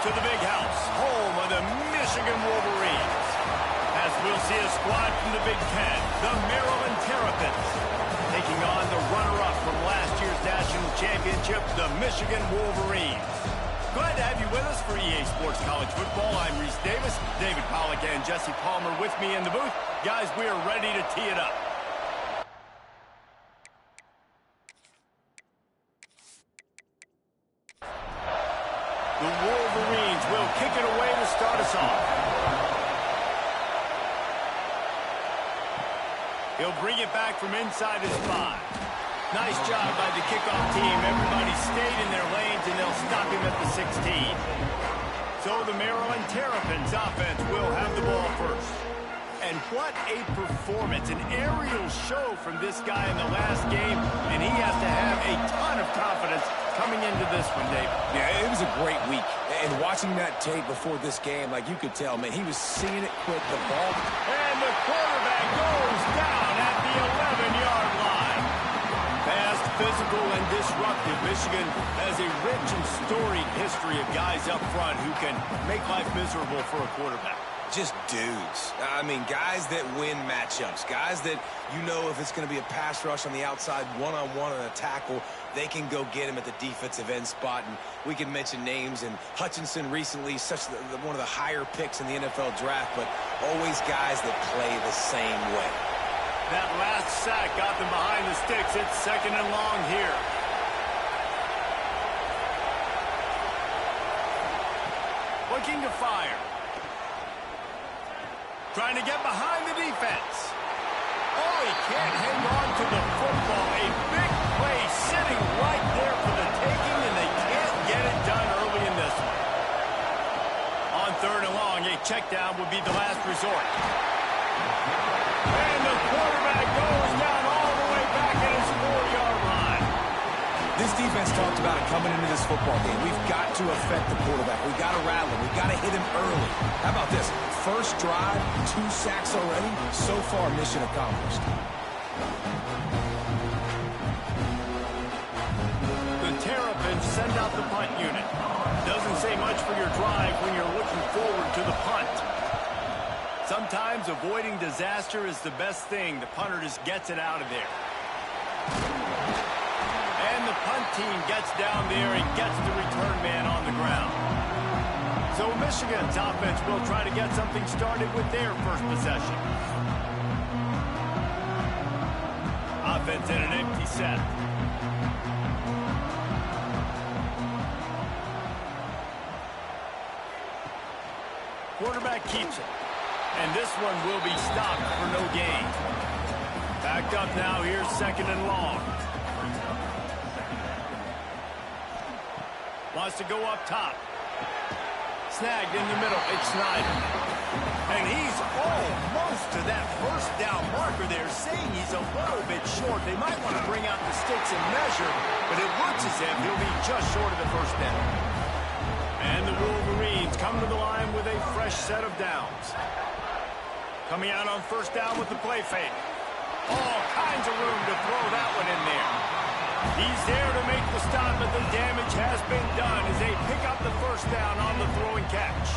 to the big house, home of the Michigan Wolverines. As we'll see a squad from the Big Ten, the Maryland Terrapins, taking on the runner-up from last year's national championship, the Michigan Wolverines. Glad to have you with us for EA Sports College Football. I'm Reese Davis, David Pollack and Jesse Palmer with me in the booth. Guys, we are ready to tee it up. The Wolverines will kick it away to start us off. He'll bring it back from inside his 5. Nice job by the kickoff team. Everybody stayed in their lanes, and they'll stop him at the 16. So the Maryland Terrapins offense will have the ball first. And what a performance, an aerial show from this guy in the last game, and he has to have a ton of confidence coming into this one, Dave. Yeah, it was a great week. And watching that tape before this game, like you could tell, man, he was seeing it quick, the ball. And the quarterback goes down at the 11-yard line. Fast, physical, and disruptive. Michigan has a rich and storied history of guys up front who can make life miserable for a quarterback. Just dudes. I mean, guys that win matchups. Guys that, you know, if it's going to be a pass rush on the outside, one-on-one on a tackle, they can go get him at the defensive end spot. And we can mention names. And Hutchinson recently, one of the higher picks in the NFL draft, but always guys that play the same way. That last sack got them behind the sticks. It's 2nd and long here. Looking to fire. Trying to get behind the defense. Oh, he can't hang on to the football. A big play sitting right there for the taking, and they can't get it done early in this one. On 3rd and long, a check down would be the last resort. And the quarterback goes down all the way back at his 4-yard line. This defense talked about it coming into this football game. We've got to affect the quarterback. We've got to rattle him. We've got to hit him early. How about this? First drive, 2 sacks already. So far, mission accomplished. The Terrapins send out the punt unit. Doesn't say much for your drive when you're looking forward to the punt. Sometimes avoiding disaster is the best thing. The punter just gets it out of there. And the punt team gets down there and gets the return man on the ground. So Michigan's offense will try to get something started with their first possession. Offense in an empty set. Quarterback keeps it. And this one will be stopped for no gain. Backed up now, here's 2nd and long. Wants to go up top. Snagged in the middle, it's Snyder. And he's almost to that first down marker there, saying he's a little bit short. They might want to bring out the sticks and measure, but it looks as if he'll be just short of the first down. And the Wolverines come to the line with a fresh set of downs. Coming out on 1st down with the play fake. All kinds of room to throw that one in there. He's there to make the stop, but the damage has been done as they pick up the 1st down on the throw and catch.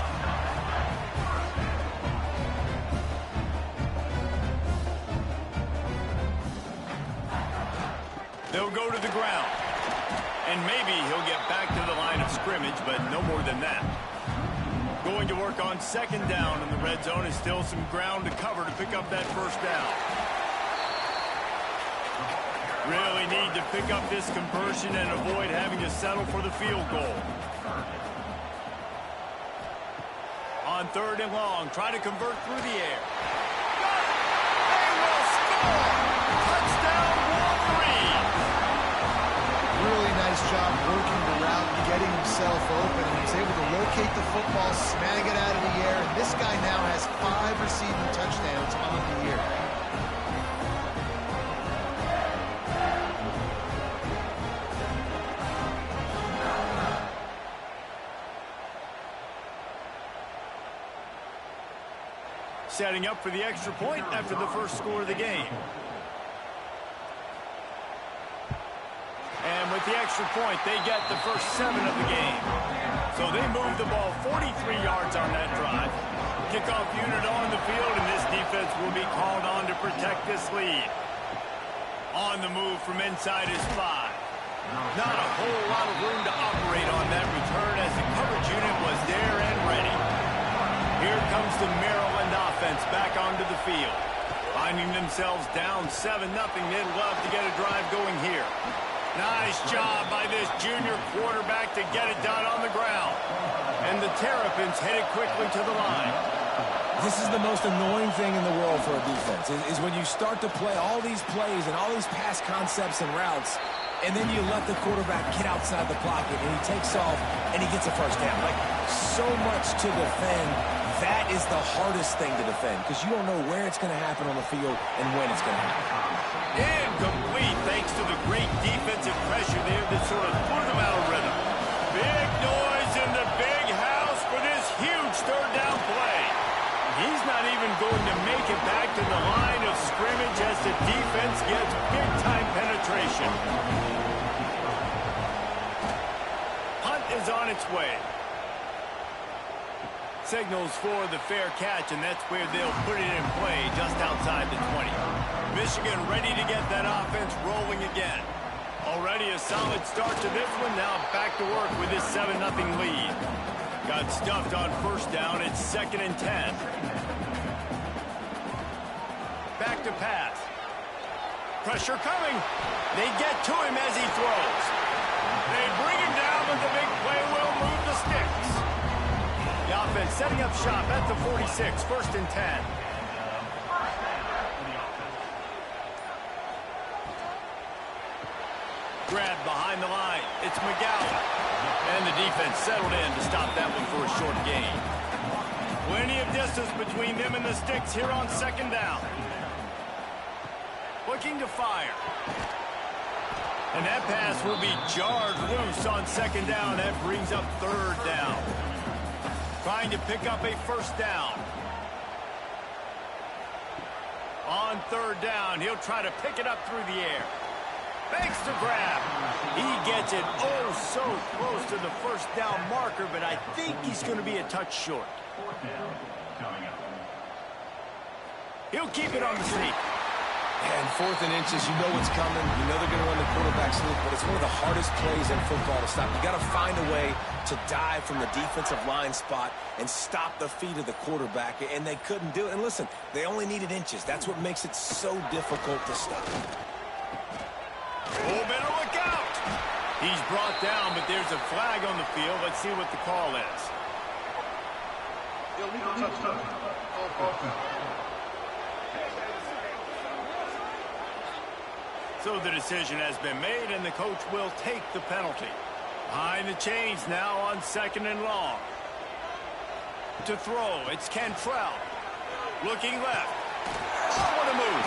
They'll go to the ground. And maybe he'll get back to the line of scrimmage, but no more than that. Going to work on 2nd down in the red zone is still some ground to cover to pick up that 1st down. Really need to pick up this conversion and avoid having to settle for the field goal. On 3rd and long, try to convert through the air. They will score! Touchdown, Wolverines! Really nice job working the route, getting himself open, and he's able to locate the football, snag it out of the air, and this guy now has 5 receiving touchdowns on the year. Setting up for the extra point after the first score of the game. And with the extra point, they get the first 7 of the game. So they move the ball 43 yards on that drive. Kickoff unit on the field, and this defense will be called on to protect this lead. On the move from inside his 5. Not a whole lot of room to operate on that return as the coverage unit was there and ready. Here comes the Maryland offense back onto the field. Finding themselves down 7-0, they'd love to get a drive going here. Nice job by this junior quarterback to get it done on the ground. And the Terrapins headed quickly to the line. This is the most annoying thing in the world for a defense, is when you start to play all these plays and all these pass concepts and routes, and then you let the quarterback get outside the pocket, and he takes off, and he gets a first down. Like, so much to defend. That is the hardest thing to defend, because you don't know where it's going to happen on the field and when it's going to happen. Incomplete, thanks to the great defensive pressure there that sort of threw them out of rhythm. Big noise in the big house for this huge third down play. He's not even going to make it back to the line of scrimmage as the defense gets big-time penetration. Punt is on its way. Signals for the fair catch, and that's where they'll put it in play just outside the 20. Michigan ready to get that offense rolling again. Already a solid start to this one. Now back to work with this 7-0 lead. Got stuffed on first down. It's 2nd and 10. Back to pass. Pressure coming. They get to him as he throws. They bring him down, but the big play will move the sticks. The offense setting up shop at the 46, 1st and 10. Grab behind the line. It's McGowan. And the defense settled in to stop that one for a short gain. Plenty of distance between them and the sticks here on 2nd down. Looking to fire. And that pass will be jarred loose on 2nd down. That brings up 3rd down. Trying to pick up a first down. On 3rd down, he'll try to pick it up through the air. Thanks to grab. He gets it oh so close to the first down marker, but I think he's going to be a touch short. He'll keep it on the sneak. And 4th and inches, you know what's coming. You know they're going to run the quarterback sneak, but it's one of the hardest plays in football to stop. You got to find a way to dive from the defensive line spot and stop the feet of the quarterback, and they couldn't do it. And listen, they only needed inches. That's what makes it so difficult to stop. Oh, better look out. He's brought down, but there's a flag on the field. Let's see what the call is. Illegal touchdown. So the decision has been made, and the coach will take the penalty. Behind the chains now on 2nd and long. To throw, it's Cantrell. Looking left. Oh, what a move.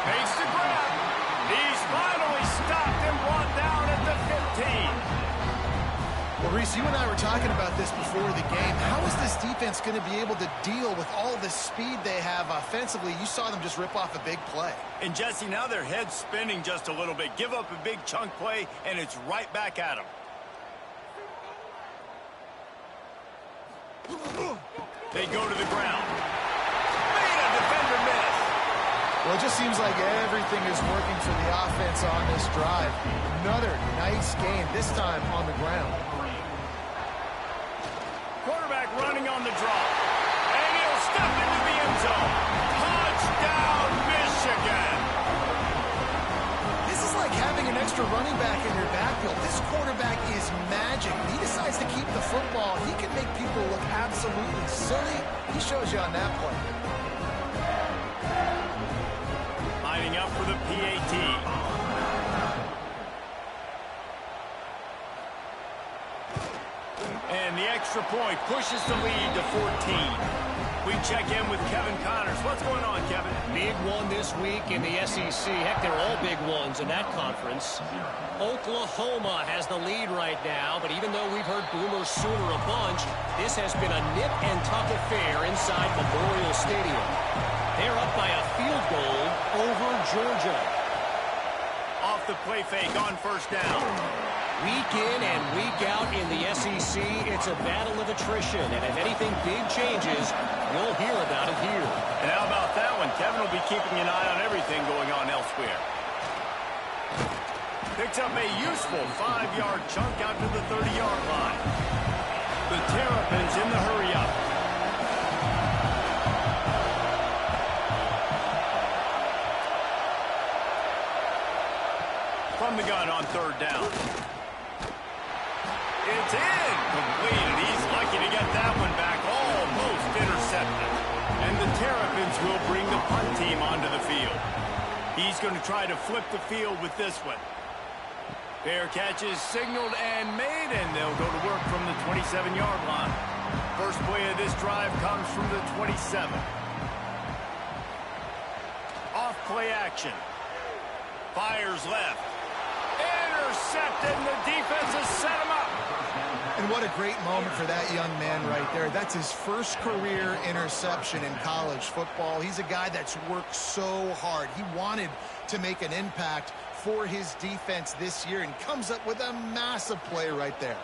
Makes the grab. He's finally stopped and brought down at the 15. Well, Reese, you and I were talking about this before the game. How is this defense going to be able to deal with all this speed they have offensively? You saw them just rip off a big play. And, Jesse, now their head's spinning just a little bit. Give up a big chunk play, and it's right back at them. They go to the ground. Made a defender miss. Well, it just seems like everything is working for the offense on this drive. Another nice game, this time on the ground. Quarterback running on the draw. And he'll step into the end zone. Touchdown, Michigan. This is like having an extra running back in your backfield. This quarterback is magic. When he decides to keep the football, he can make people look absolutely silly. He shows you on that play. Lining up for the PAT. And the extra point pushes the lead to 14. We check in with Kevin Connors. What's going on, Kevin? Big one this week in the SEC. Heck, they're all big ones in that conference. Oklahoma has the lead right now, but even though we've heard Boomer Sooner a bunch, this has been a nip-and-tuck affair inside Memorial Stadium. They're up by a field goal over Georgia. Off the play fake on first down. Week in and week out in the SEC, it's a battle of attrition. And if anything big changes, you'll hear about it here. And how about that one? Kevin will be keeping an eye on everything going on elsewhere. Picks up a useful 5-yard chunk out to the 30-yard line. The Terrapins in the hurry-up. From the gun on 3rd down. It's in. Complete, and he's lucky to get that one back. Almost intercepted. And the Terrapins will bring the punt team onto the field. He's going to try to flip the field with this one. Fair catch is signaled and made, and they'll go to work from the 27-yard line. First play of this drive comes from the 27. Off play action. Fires left. Intercepted, and the defense has set him up. And what a great moment for that young man right there. That's his first career interception in college football. He's a guy that's worked so hard. He wanted to make an impact for his defense this year and comes up with a massive play right there.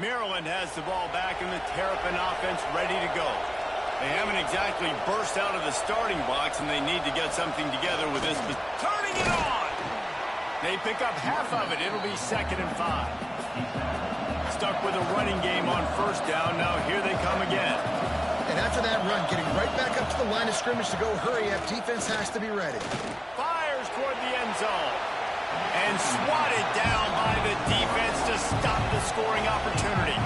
Maryland has the ball back in the Terrapin offense ready to go. They haven't exactly burst out of the starting box, and they need to get something together with this. Turning it on! They pick up half of it. It'll be 2nd and 5. Stuck with a running game on 1st down. Now here they come again. And after that run, getting right back up to the line of scrimmage to go hurry up, defense has to be ready. Fires toward the end zone. And swatted down by the defense to stop the scoring opportunity.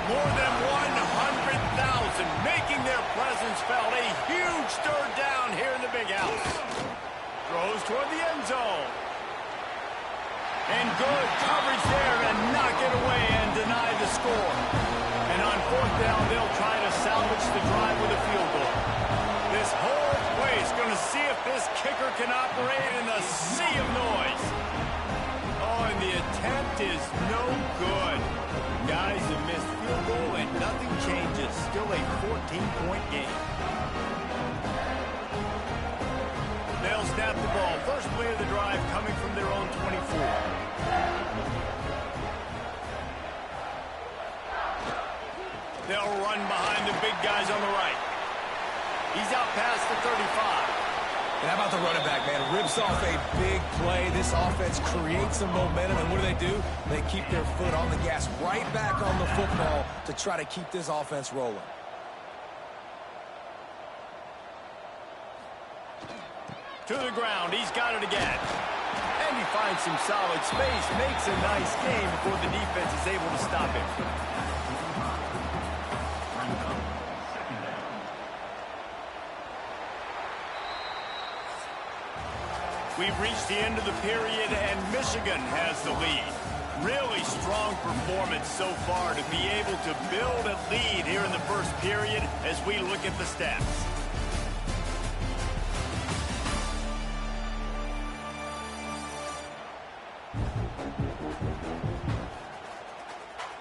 More than 100,000 making their presence felt. A huge 3rd down here in the big house. Throws toward the end zone. And good coverage there to knock it away and deny the score. And on 4th down, they'll try to salvage the drive with a field goal. This whole play is going to see if this kicker can operate in the sea of noise. Oh, and the attempt is no good. Guys have missed field goal and nothing changes. Still a 14-point game. They'll snap the ball. First play of the drive coming from their own 24. They'll run behind the big guys on the right. He's out past the 35. And how about the running back, man? Rips off a big play. This offense creates some momentum, and what do? They keep their foot on the gas, right back on the football to try to keep this offense rolling. To the ground, he's got it again. And he finds some solid space, makes a nice game before the defense is able to stop him. We've reached the end of the period, and Michigan has the lead. Really strong performance so far to be able to build a lead here in the first period as we look at the stats.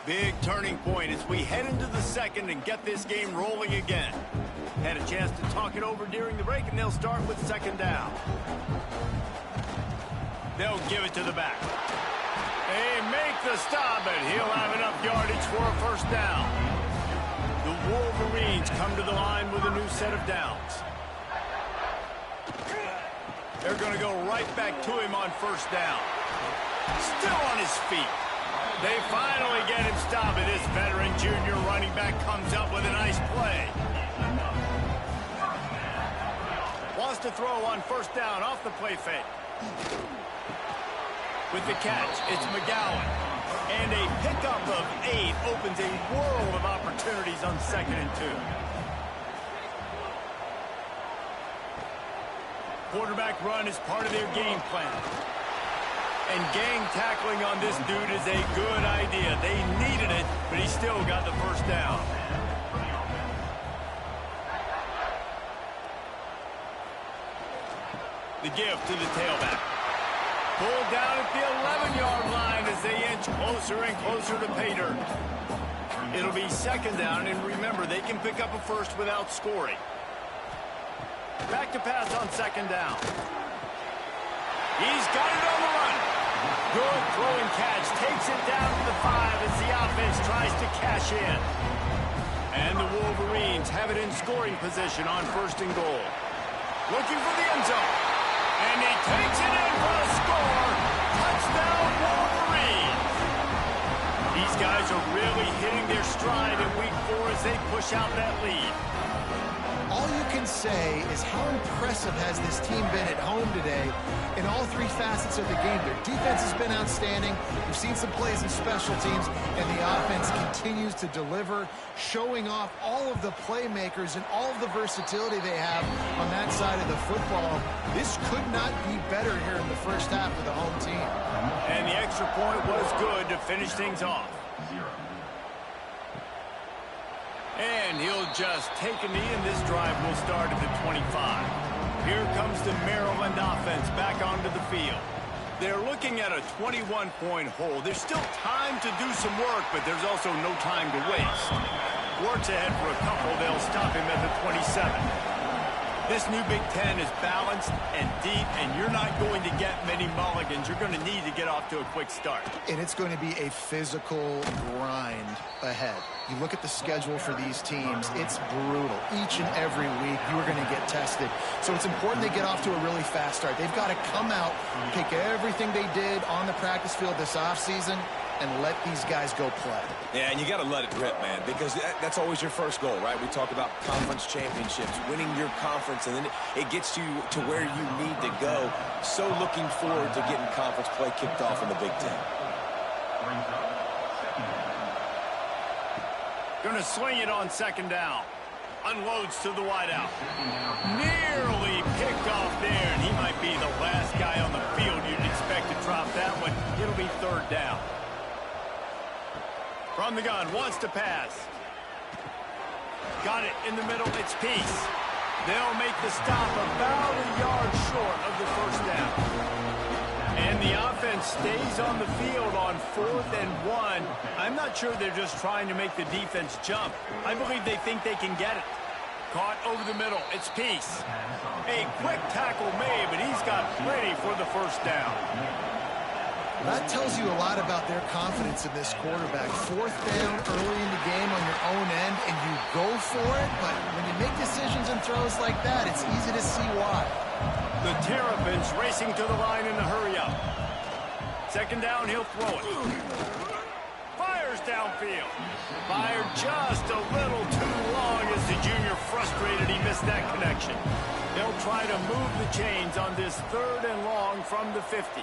Big turning point as we head into the second and get this game rolling again. Had a chance to talk it over during the break, and they'll start with 2nd down. They'll give it to the back. They make the stop, but he'll have enough yardage for a 1st down. The Wolverines come to the line with a new set of downs. They're going to go right back to him on 1st down. Still on his feet. They finally get him stopped, and this veteran junior running back comes up with a nice play. Wants to throw on 1st down off the play fake. With the catch, it's McGowan. And a pickup of 8 opens a world of opportunities on 2nd and 2. Quarterback run is part of their game plan. And gang tackling on this dude is a good idea. They needed it, but he still got the 1st down. The give to the tailback. Pulled down at the 11-yard line as they inch closer and closer to pay dirt. It'll be second down, and remember, they can pick up a first without scoring. Back to pass on second down. He's got it on the run. Good throw and catch. Takes it down to the 5 as the offense tries to cash in. And the Wolverines have it in scoring position on first and goal. Looking for the end zone. And he takes it in for a score. Touchdown, Wolverines. These guys are really hitting their stride in week 4 as they push out that lead. All you can say is how impressive has this team been at home today in all 3 facets of the game. Their defense has been outstanding. We've seen some plays in special teams, and the offense continues to deliver, showing off all of the playmakers and all of the versatility they have on that side of the football. This could not be better here in the first half for the home team. And the extra point was good to finish things off. And he'll just take a knee, and this drive will start at the 25. Here comes the Maryland offense back onto the field. They're looking at a 21-point hole. There's still time to do some work, but there's also no time to waste. Works ahead for a couple. They'll stop him at the 27. This new Big Ten is balanced and deep, and you're not going to get many mulligans. You're going to need to get off to a quick start. And it's going to be a physical grind ahead. You look at the schedule for these teams, it's brutal. Each and every week, you are going to get tested. So it's important they get off to a really fast start. They've got to come out, take everything they did on the practice field this offseason, and let these guys go play. Yeah, and you got to let it rip, man, because that's always your first goal, right? We talk about conference championships, winning your conference, and then it gets you to where you need to go. So looking forward to getting conference play kicked off in the Big Ten. Going to swing it on second down. Unloads to the wideout. Nearly picked off there, and he might be the last guy on the field you'd expect to drop that one. It'll be third down. From the gun, wants to pass. Got it in the middle, it's Peace. They'll make the stop about a yard short of the first down. And the offense stays on the field on 4th and 1. I'm not sure they're just trying to make the defense jump. I believe they think they can get it. Caught over the middle, it's Peace. A quick tackle made, but he's got plenty for the first down. That tells you a lot about their confidence in this quarterback. 4th down early in the game on your own end, and you go for it, but when you make decisions and throws like that, it's easy to see why. The Terrapins racing to the line in a hurry-up. Second down, he'll throw it. Fires downfield. Fired just a little too long as the junior frustrated he missed that connection. They'll try to move the chains on this 3rd and long from the 50.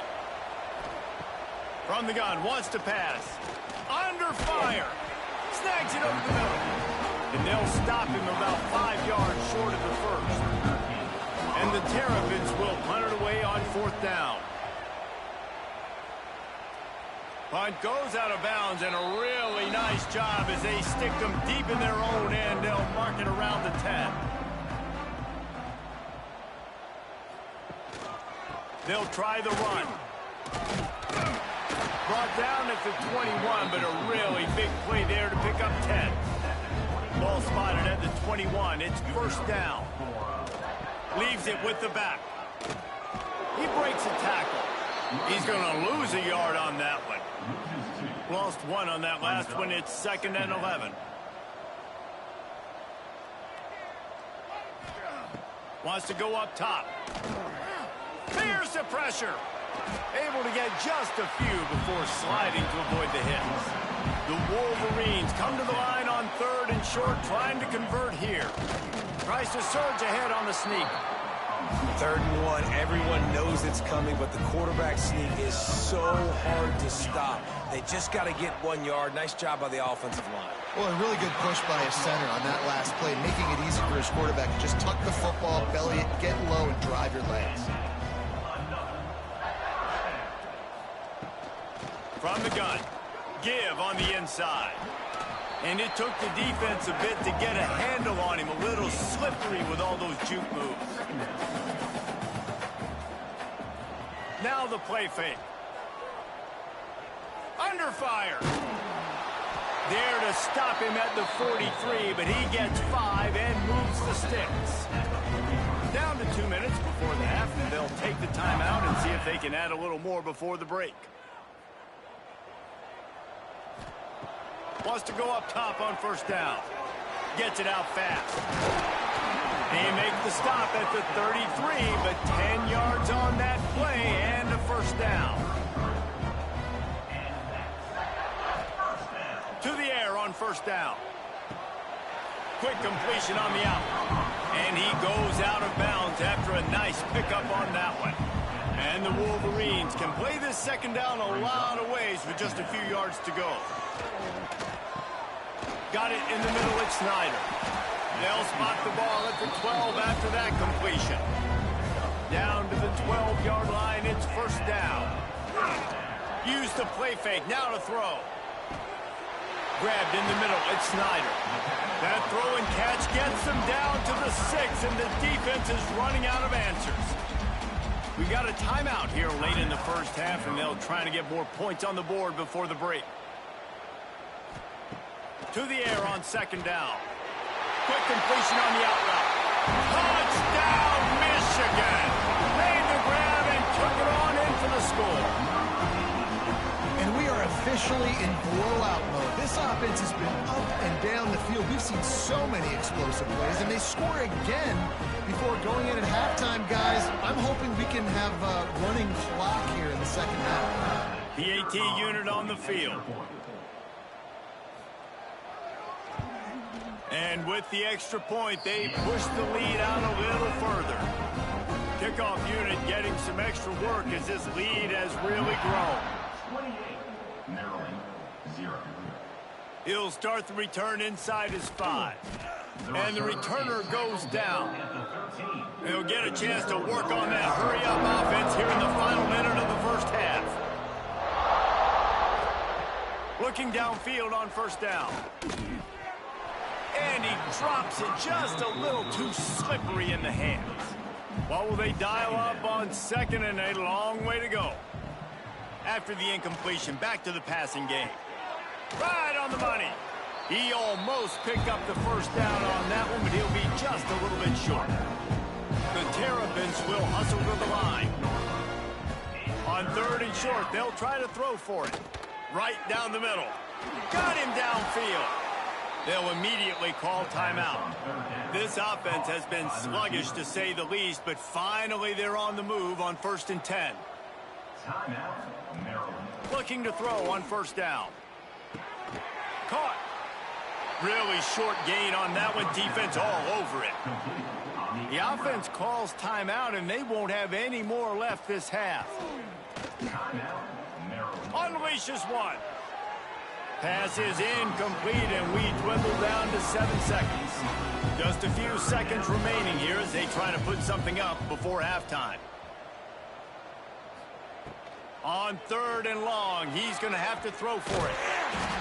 From the gun, wants to pass. Under fire. Snags it over the middle. And they'll stop him about 5 yards short of the first. And the Terrapins will punt it away on 4th down. Punt goes out of bounds, and a really nice job as they stick them deep in their own end. They'll mark it around the 10. They'll try the run. Brought down at the 21, but a really big play there to pick up 10. Ball spotted at the 21. It's first down. Leaves it with the back. He breaks a tackle. He's going to lose a yard on that one. Lost 1 on that last one. It's 2nd and 11. Wants to go up top. Fears the pressure. Able to get just a few before sliding to avoid the hits. The Wolverines come to the line on 3rd and short, trying to convert here. Tries to surge ahead on the sneak. 3rd and 1, everyone knows it's coming, but the quarterback sneak is so hard to stop. They just got to get 1 yard. Nice job by the offensive line. Well, a really good push by his center on that last play, making it easy for his quarterback to just tuck the football, belly it, get low, and drive your legs. From the gun, give on the inside. And it took the defense a bit to get a handle on him. A little slippery with all those juke moves. Now the play fake. Under fire. There to stop him at the 43, but he gets 5 and moves the sticks. Down to 2 minutes before the half, and they'll take the timeout and see if they can add a little more before the break. Wants to go up top on first down. Gets it out fast. They make the stop at the 33, but 10 yards on that play and a first down. To the air on first down. Quick completion on the out. And he goes out of bounds after a nice pickup on that one. And the Wolverines can play this second down a lot of ways with just a few yards to go. Got it in the middle at Snyder. They'll spot the ball at the 12 after that completion. Down to the 12-yard line, it's first down. Use the play fake, now to throw. Grabbed in the middle, it's Snyder. That throw and catch gets them down to the 6, and the defense is running out of answers. We got a timeout here late in the first half, and they'll try to get more points on the board before the break. To the air on second down. Quick completion on the out route. Touchdown, Michigan! Made the grab and took it on in for the score. And we are officially in blowout mode. This offense has been up and down the field. We've seen so many explosive plays, and they score again before going in at halftime, guys. I'm hoping we can have a running clock here in the second half. PAT unit on the field. And with the extra point, they push the lead out a little further. Kickoff unit getting some extra work as this lead has really grown. 28, Maryland, 0. He'll start the return inside his 5. And the returner goes down. They'll get a chance to work on that hurry-up offense here in the final minute of the first half. Looking downfield on first down. And he drops it just a little too slippery in the hands. What will they dial up on second, and a long way to go? After the incompletion, back to the passing game. Right on the money. He almost picked up the first down on that one, but he'll be just a little bit short. The Terrapins will hustle to the line. On third and short, they'll try to throw for it. Right down the middle. Got him downfield. They'll immediately call timeout. This offense has been sluggish to say the least, but finally they're on the move on first and 10. Timeout, Maryland. Looking to throw on first down. Caught. Really short gain on that one. Defense all over it. The offense calls timeout, and they won't have any more left this half. Timeout, Maryland. Unleashes one. Pass is incomplete, and we dwindle down to 7 seconds. Just a few seconds remaining here as they try to put something up before halftime. On third and long, he's going to have to throw for it.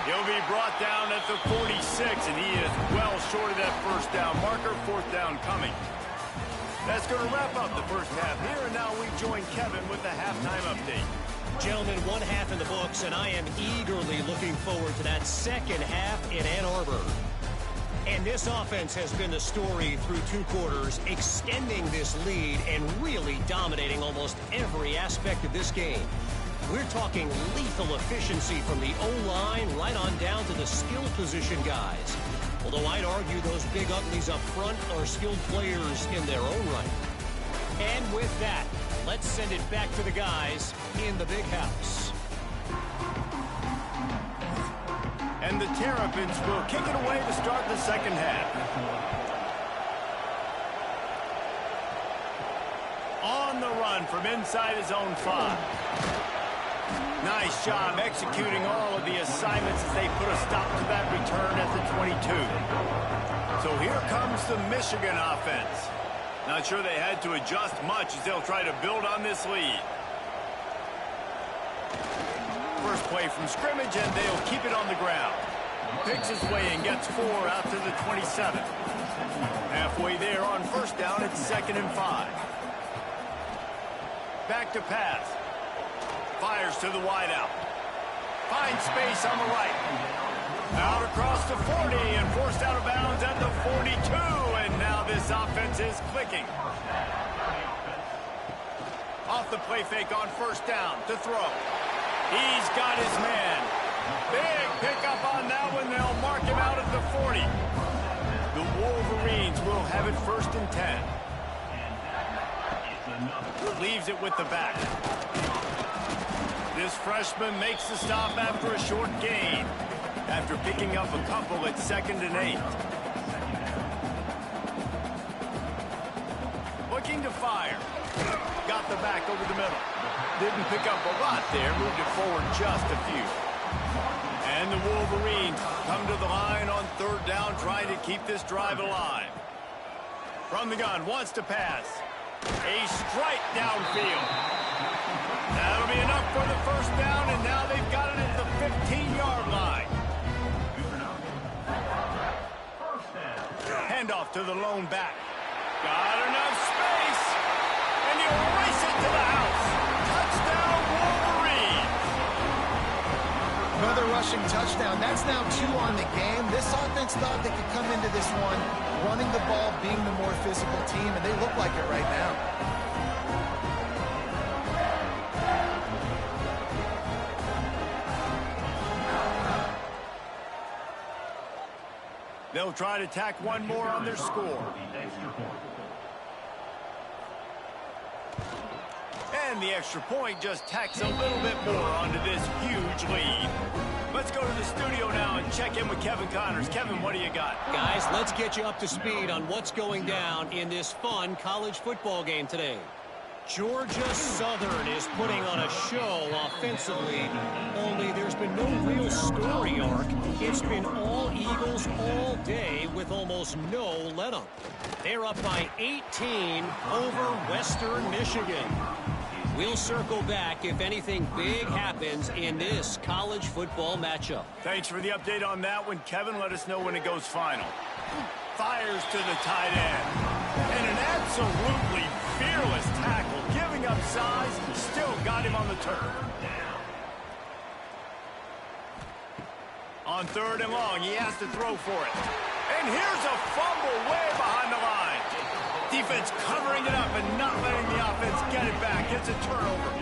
He'll be brought down at the 46, and he is well short of that first down marker. Fourth down coming. That's going to wrap up the first half here, and now we join Kevin with the halftime update. Gentlemen, one half in the books, and I am eagerly looking forward to that second half in Ann Arbor. And this offense has been the story through 2 quarters, extending this lead and really dominating almost every aspect of this game. We're talking lethal efficiency from the O-line right on down to the skill position guys. Although I'd argue those big uglies up front are skilled players in their own right. And with that, let's send it back to the guys in the big house. And the Terrapins will kick it away to start the second half. On the run from inside his own 5. Nice job executing all of the assignments as they put a stop to that return at the 22. So here comes the Michigan offense. Not sure they had to adjust much as they'll try to build on this lead. First play from scrimmage, and they'll keep it on the ground. Picks his way and gets 4 out to the 27. Halfway there on first down, it's 2nd and 5. Back to pass. Fires to the wideout. Finds space on the right. Out across the 40 and forced out of bounds at the 42. And now this offense is clicking. Off the play fake on first down to throw. He's got his man. Big pickup on that one. They'll mark him out at the 40. The Wolverines will have it 1st and 10. Leaves it with the back. This freshman makes the stop after a short gain, after picking up a couple at 2nd and 8. Looking to fire. Got the back over the middle. Didn't pick up a lot there. Moved it forward just a few. And the Wolverines come to the line on 3rd down, trying to keep this drive alive. From the gun, wants to pass. A strike downfield. That'll be enough for the 1st down, and now they've got it at the 15-yard line. Handoff to the lone back. Got enough space, and he'll race it to the house. Touchdown, Wolverines. Another rushing touchdown. That's now 2 on the game. This offense thought they could come into this one running the ball, being the more physical team, and they look like it right now. They'll try to tack one more on their score. And the extra point just tacks a little bit more onto this huge lead. Let's go to the studio now and check in with Kevin Connors. Kevin, what do you got? Guys, let's get you up to speed on what's going down in this fun college football game today. Georgia Southern is putting on a show offensively, only there's been no real story arc. It's been all Eagles all day with almost no let-up. They're up by 18 over Western Michigan. We'll circle back if anything big happens in this college football matchup. Thanks for the update on that one, Kevin. Let us know when it goes final. Fires to the tight end. And an absolutely fearless tackle, giving up size, still got him on the turf. On 3rd and long, he has to throw for it. And here's a fumble way behind the line. Defense covering it up and not letting the offense get it back. It's a turnover.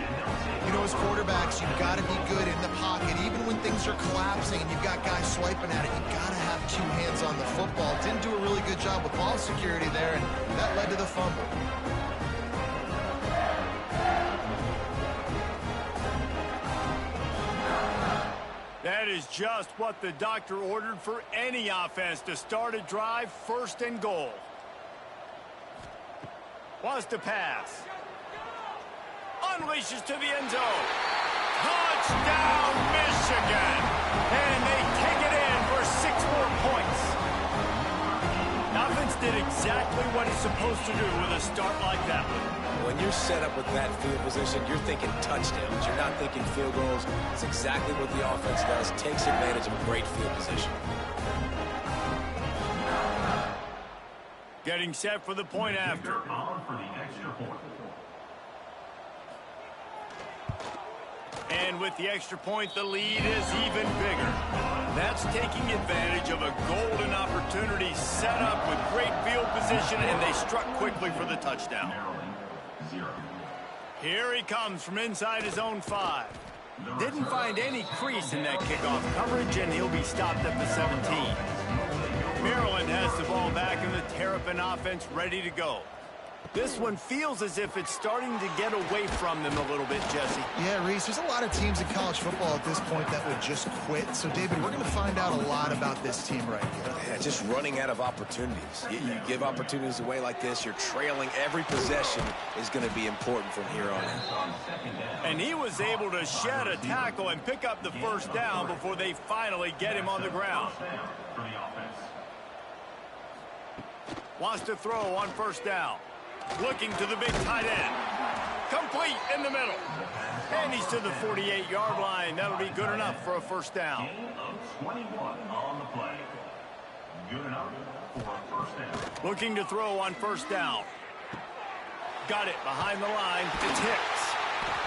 You know, as quarterbacks, you've got to be good in the pocket. Even when things are collapsing and you've got guys swiping at it, you've got to have 2 hands on the football. Didn't do a really good job with ball security there, and that led to the fumble. That is just what the doctor ordered for any offense to start a drive, 1st and goal. Wants to pass. Unleashes to the end zone. Touchdown, Michigan! And they take it in for 6 more points. The offense did exactly what it's supposed to do with a start like that one. When you're set up with that field position, you're thinking touchdowns. You're not thinking field goals. It's exactly what the offense does. Takes advantage of a great field position. Getting set for the point after. And with the extra point, the lead is even bigger. That's taking advantage of a golden opportunity set up with great field position, and they struck quickly for the touchdown. Here he comes from inside his own 5. Didn't find any crease in that kickoff coverage, and he'll be stopped at the 17. Maryland has the ball back and the Terrapin offense ready to go. This one feels as if it's starting to get away from them a little bit, Jesse. Yeah, Reese, there's a lot of teams in college football at this point that would just quit. So, David, we're going to find out a lot about this team right here. Yeah, just running out of opportunities. You give opportunities away like this, you're trailing. Every possession is going to be important from here on in. And he was able to shed a tackle and pick up the 1st down before they finally get him on the ground. Wants to throw on 1st down. Looking to the big tight end. Complete in the middle. And he's to the 48-yard line. That'll be good enough for a 1st down. Looking to throw on 1st down. Got it behind the line. It's Hicks.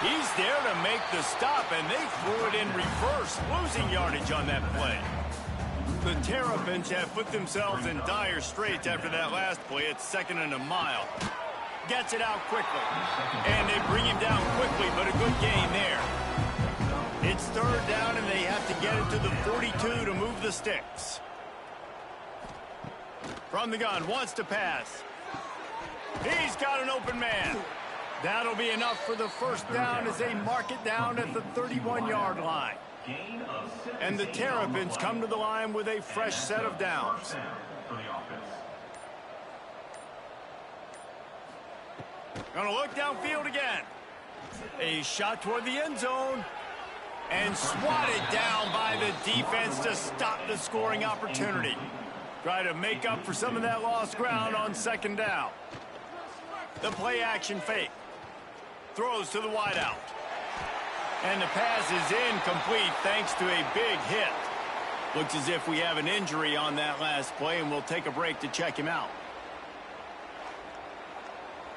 He's there to make the stop, and they threw it in reverse, losing yardage on that play. The Terrapins have put themselves in dire straits after that last play. It's 2nd and a mile. Gets it out quickly. And they bring him down quickly, but a good gain there. It's 3rd down, and they have to get it to the 42 to move the sticks. From the gun, wants to pass. He's got an open man. That'll be enough for the 1st down as they mark it down at the 31-yard line. And the Terrapins come to the line with a fresh set of downs. Gonna look downfield again. A shot toward the end zone. And swatted down by the defense to stop the scoring opportunity. Try to make up for some of that lost ground on 2nd down. The play action fake. Throws to the wideout. And the pass is incomplete thanks to a big hit. Looks as if we have an injury on that last play, and we'll take a break to check him out.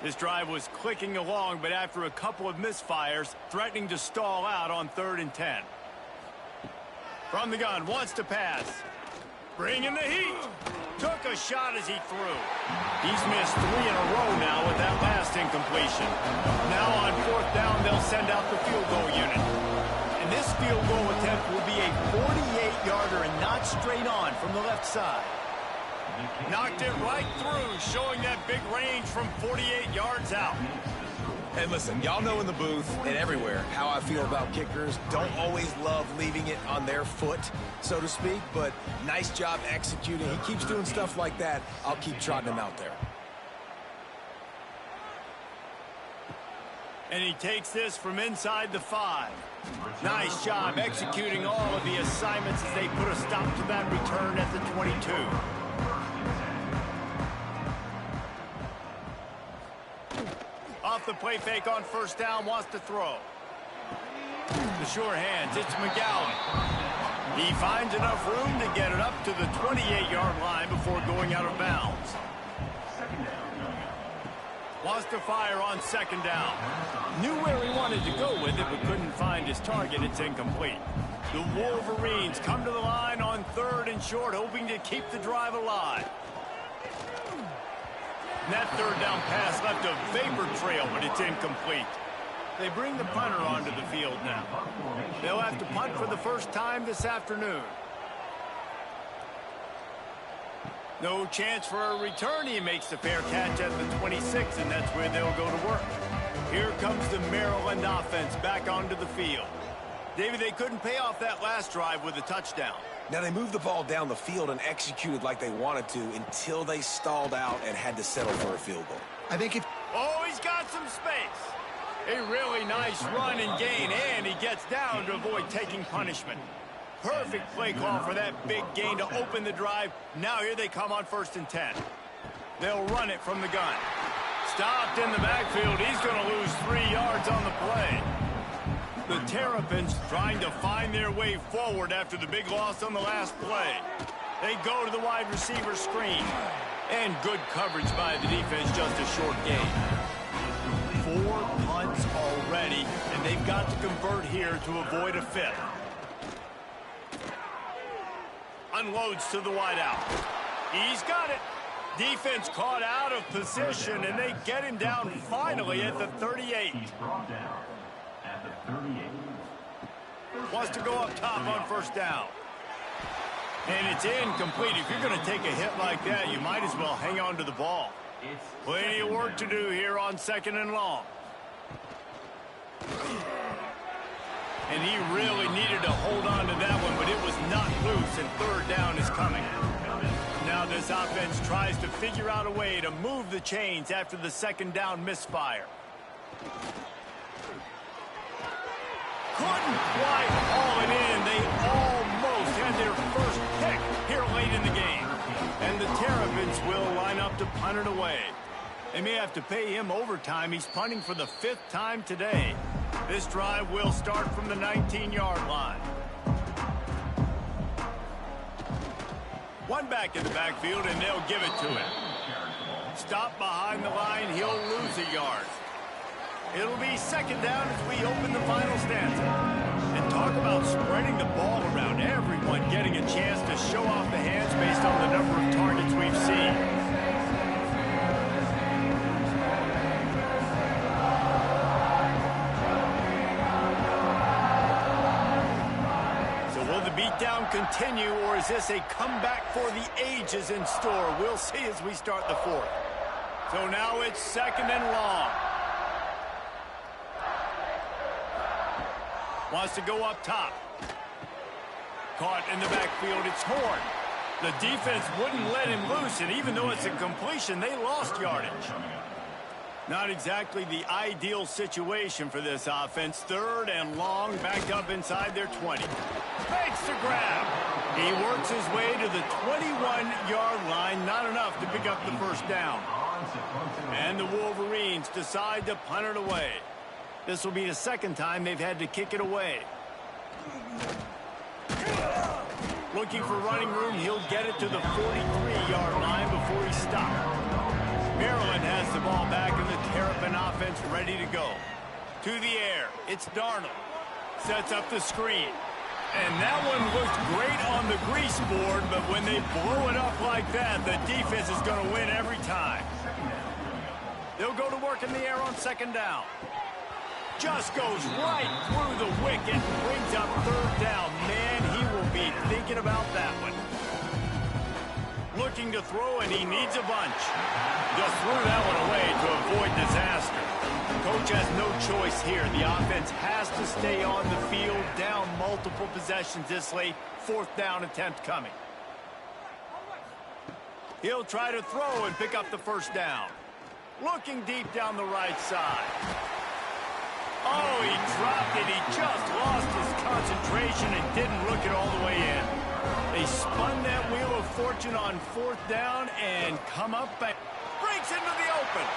This drive was clicking along, but after a couple of misfires, threatening to stall out on 3rd and 10. From the gun, wants to pass. Bringing the heat. Took a shot as he threw. He's missed 3 in a row now with that last incompletion. Now on 4th down, they'll send out the field goal unit. And this field goal attempt will be a 48-yarder and not straight on from the left side. Knocked it right through, showing that big range from 48 yards out. Hey, listen, y'all know in the booth and everywhere how I feel about kickers. Don't always love leaving it on their foot, so to speak, but nice job executing. He keeps doing stuff like that. I'll keep trotting him out there. And he takes this from inside the 5. Nice job executing all of the assignments as they put a stop to that return at the 22. Off the play fake on 1st down, wants to throw. The sure hands, it's McGowan. He finds enough room to get it up to the 28-yard line before going out of bounds. Wants to fire on 2nd down. Knew where he wanted to go with it, but couldn't find his target. It's incomplete. The Wolverines come to the line on 3rd and short, hoping to keep the drive alive. And that 3rd down pass left a vapor trail, but it's incomplete. They bring the punter onto the field now. They'll have to punt for the 1st time this afternoon. No chance for a return. He makes the fair catch at the 26, and that's where they'll go to work. Here comes the Maryland offense back onto the field. David, they couldn't pay off that last drive with a touchdown. Now, they moved the ball down the field and executed like they wanted to until they stalled out and had to settle for a field goal. I think if... Oh, he's got some space. A really nice run and gain, and he gets down to avoid taking punishment. Perfect play call for that big gain to open the drive. Now here they come on 1st and 10. They'll run it from the gun. Stopped in the backfield. He's going to lose 3 yards on the play. The Terrapins trying to find their way forward after the big loss on the last play. They go to the wide receiver screen. And good coverage by the defense, just a short gain. 4 punts already, and they've got to convert here to avoid a 5th. Unloads to the wideout. He's got it. Defense caught out of position, and they get him down finally at the 38. He's brought down at the 38. Wants to go up top on 1st down. And it's incomplete. If you're going to take a hit like that, you might as well hang on to the ball. Plenty of work to do here on 2nd and long. And he really needed to hold on to that one, but it was not loose, and 3rd down is coming. Now this offense tries to figure out a way to move the chains after the 2nd down misfire. Couldn't quite haul it in. They almost had their first pick here late in the game. And the Terrapins will line up to punt it away. They may have to pay him overtime. He's punting for the 5th time today. This drive will start from the 19-yard line. One back in the backfield, and they'll give it to him. Stop behind the line, he'll lose a yard. It'll be second down as we open the final stanza. And talk about spreading the ball around. Everyone getting a chance to show off the hands based on the number of targets we've seen. So will the beatdown continue, or is this a comeback for the ages in store? We'll see as we start the fourth. So now it's second and long. Wants to go up top. Caught in the backfield, it's Horn. The defense wouldn't let him loose, and even though it's a completion, they lost yardage. Not exactly the ideal situation for this offense. Third and long, backed up inside their 20. Makes the grab. He works his way to the 21-yard line. Not enough to pick up the first down. And the Wolverines decide to punt it away. This will be the second time they've had to kick it away. Looking for running room, he'll get it to the 43-yard line before he stops. Maryland has the ball back and the Terrapin offense ready to go. To the air, it's Darnold. Sets up the screen. And that one looked great on the grease board, but when they blow it up like that, the defense is going to win every time. They'll go to work in the air on second down. Just goes right through the wicket and brings up third down. Man, he will be thinking about that one. Looking to throw, and he needs a bunch. Just threw that one away to avoid disaster. Coach has no choice here. The offense has to stay on the field, down multiple possessions this late. Fourth down attempt coming. He'll try to throw and pick up the first down. Looking deep down the right side. Oh, he dropped it. He just lost his concentration and didn't look it all the way in. They spun that wheel of fortune on fourth down and come up and breaks into the open.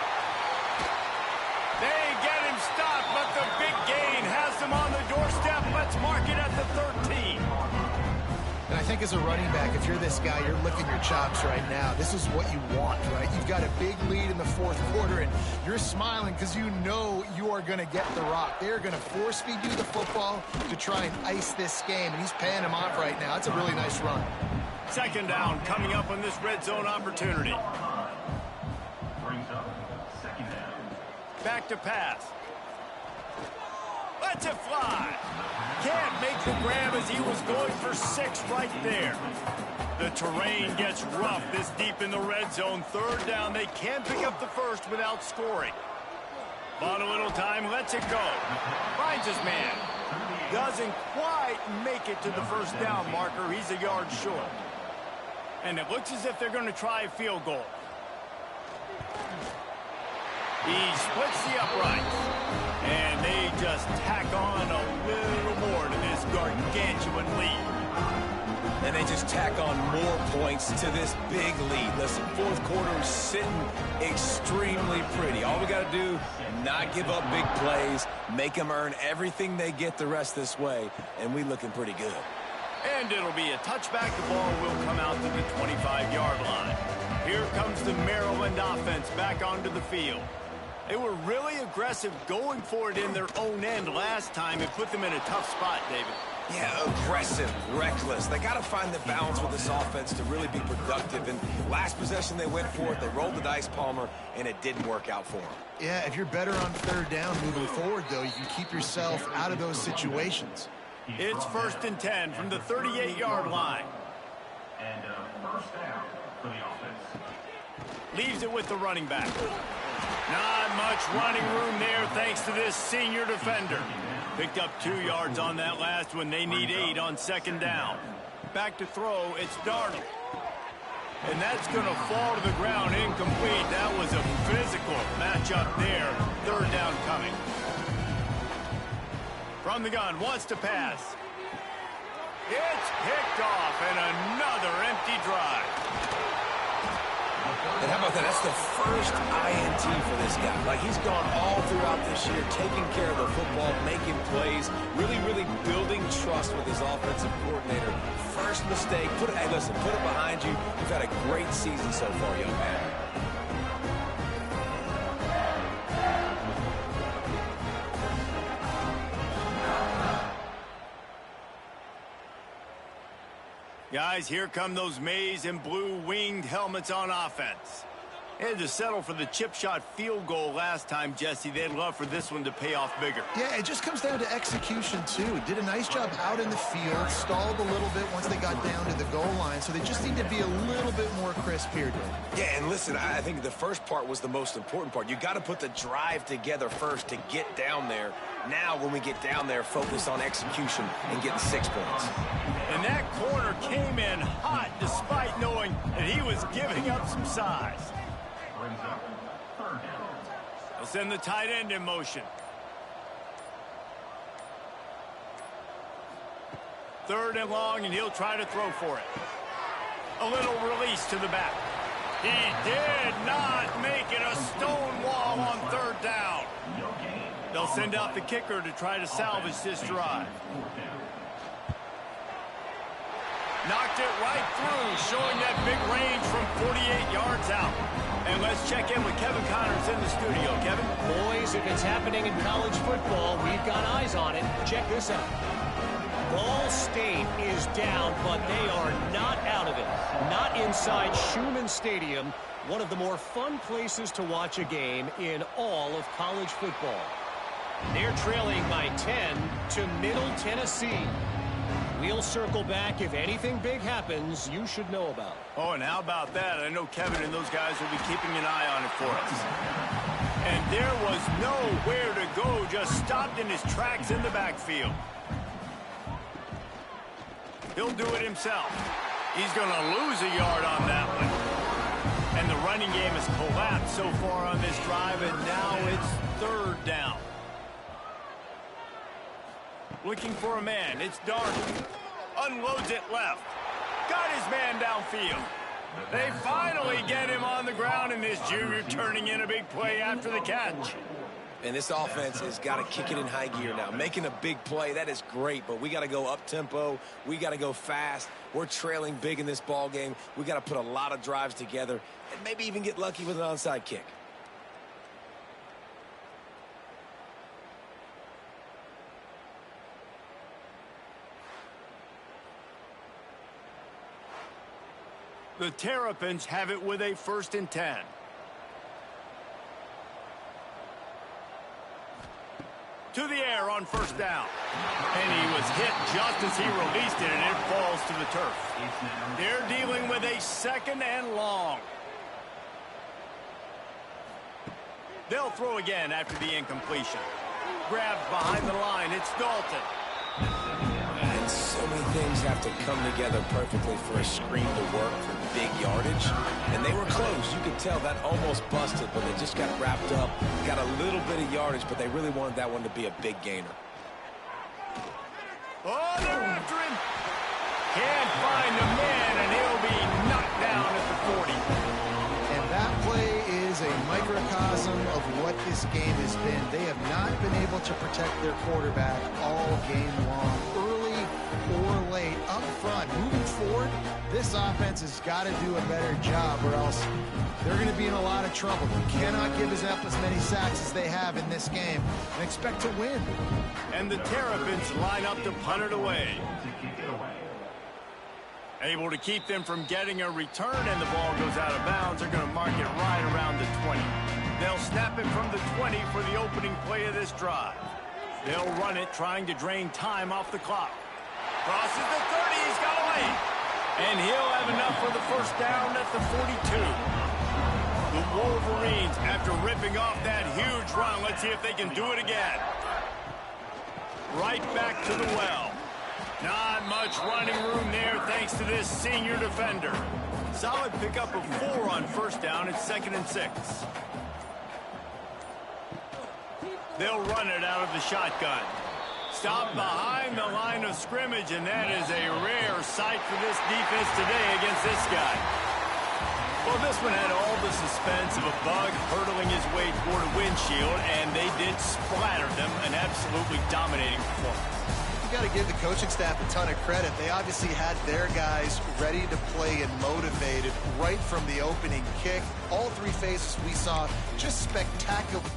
They get him stopped, but the big gain has him on the doorstep. Let's mark it at the 13. And I think as a running back, if you're this guy, you're licking your chops right now. This is what you want, right? You've got a big lead in the fourth quarter, and you're smiling because you know you are going to get the rock. They're going to force feed you the football to try and ice this game, and he's paying him off right now. It's a really nice run. Second down coming up on this red zone opportunity. Back to pass. Lets it fly. Can't make the grab as he was going for 6 right there. The terrain gets rough this deep in the red zone. Third down, they can pick up the first without scoring. Bought a little time, lets it go. Finds his man. Doesn't quite make it to the first down marker. He's a yard short. And it looks as if they're going to try a field goal. He splits the uprights. And they just tack on a little more to this gargantuan lead. And they just tack on more points to this big lead. Listen, fourth quarter is sitting extremely pretty. All we got to do, not give up big plays, make them earn everything they get the rest this way, and we looking pretty good. And it'll be a touchback. The ball will come out to the 25-yard line. Here comes the Maryland offense back onto the field. They were really aggressive going for it in their own end last time. It put them in a tough spot, David. Yeah, aggressive, reckless. They got to find the balance with this offense to really be productive. And last possession they went for it. They rolled the dice, Palmer, and it didn't work out for them. Yeah, if you're better on third down moving forward, though, you can keep yourself out of those situations. It's first and 10 from the 38-yard line. And first down for the offense. Leaves it with the running back. Not much running room there thanks to this senior defender. Picked up 2 yards on that last one. They need 8 on second down. Back to throw, it's Darnold. And that's going to fall to the ground incomplete. That was a physical matchup there. Third down coming. From the gun, wants to pass. It's picked off, and another empty drive. And how about that? That's the first INT for this guy. Like, he's gone all throughout this year, taking care of the football, making plays, really, really building trust with his offensive coordinator. First mistake, hey, listen, put it behind you. You've had a great season so far, young man. Guys, here come those maize and blue winged helmets on offense. They had to settle for the chip shot field goal last time, Jesse. They'd love for this one to pay off bigger. Yeah, it just comes down to execution, too. Did a nice job out in the field, stalled a little bit once they got down to the goal line, so they just need to be a little bit more crisp here, Dave. Yeah, and listen, I think the first part was the most important part. You got to put the drive together first to get down there. Now, when we get down there, focus on execution and getting 6 points. And that corner came in hot despite knowing that he was giving up some size. They'll send the tight end in motion. Third and long, and he'll try to throw for it. A little release to the back. He did not make it a stone wall on third down. They'll send out the kicker to try to salvage this drive. Knocked it right through, showing that big range from 48 yards out. And let's check in with Kevin Connors in the studio. Kevin? Boys, if it's happening in college football, we've got eyes on it. Check this out. Ball State is down, but they are not out of it. Not inside Schumann Stadium, one of the more fun places to watch a game in all of college football. They're trailing by 10 to Middle Tennessee. We'll circle back if anything big happens you should know about. Oh, and how about that? I know Kevin and those guys will be keeping an eye on it for us. And there was nowhere to go, just stopped in his tracks in the backfield. He'll do it himself. He's going to lose a yard on that one. And the running game has collapsed so far on this drive, and now it's third down. Looking for a man. It's Darnold. Unloads it left. Got his man downfield. They finally get him on the ground, and this junior turning in a big play after the catch. And this offense has got to kick it in high gear now. Making a big play, that is great, but we got to go up-tempo. We got to go fast. We're trailing big in this ball game. We got to put a lot of drives together and maybe even get lucky with an onside kick. The Terrapins have it with a 1st and 10. To the air on 1st down. And he was hit just as he released it, and it falls to the turf. They're dealing with a 2nd and long. They'll throw again after the incompletion. Grabbed behind the line. It's Dalton. And so many things have to come together perfectly for a screen to work for big yardage. And they were close. You could tell that almost busted, but they just got wrapped up, got a little bit of yardage, but they really wanted that one to be a big gainer. Oh, they're after him. Can't find the man, and he'll be knocked down at the 40. And that play is a microcosm of what this game has been. They have not been able to protect their quarterback all game long. Early or late, up front, moving forward, this offense has got to do a better job, or else they're going to be in a lot of trouble. You cannot give us up as many sacks as they have in this game and expect to win. And the Terrapins line up to punt it away. Able to keep them from getting a return, and the ball goes out of bounds. They're going to mark it right around the 20. They'll snap it from the 20 for the opening play of this drive. They'll run it, trying to drain time off the clock. Crosses the 30, he's got away. And he'll have enough for the 1st down at the 42. The Wolverines, after ripping off that huge run, let's see if they can do it again. Right back to the well. Not much running room there thanks to this senior defender. Solid pickup of 4 on 1st down. It's 2nd and 6. They'll run it out of the shotgun. Stop behind the line of scrimmage, and that is a rare sight for this defense today against this guy. Well, this one had all the suspense of a bug hurtling his way toward a windshield, and they did splatter them, an absolutely dominating performance. You got to give the coaching staff a ton of credit. They obviously had their guys ready to play and motivated right from the opening kick. All 3 phases we saw just spectacular.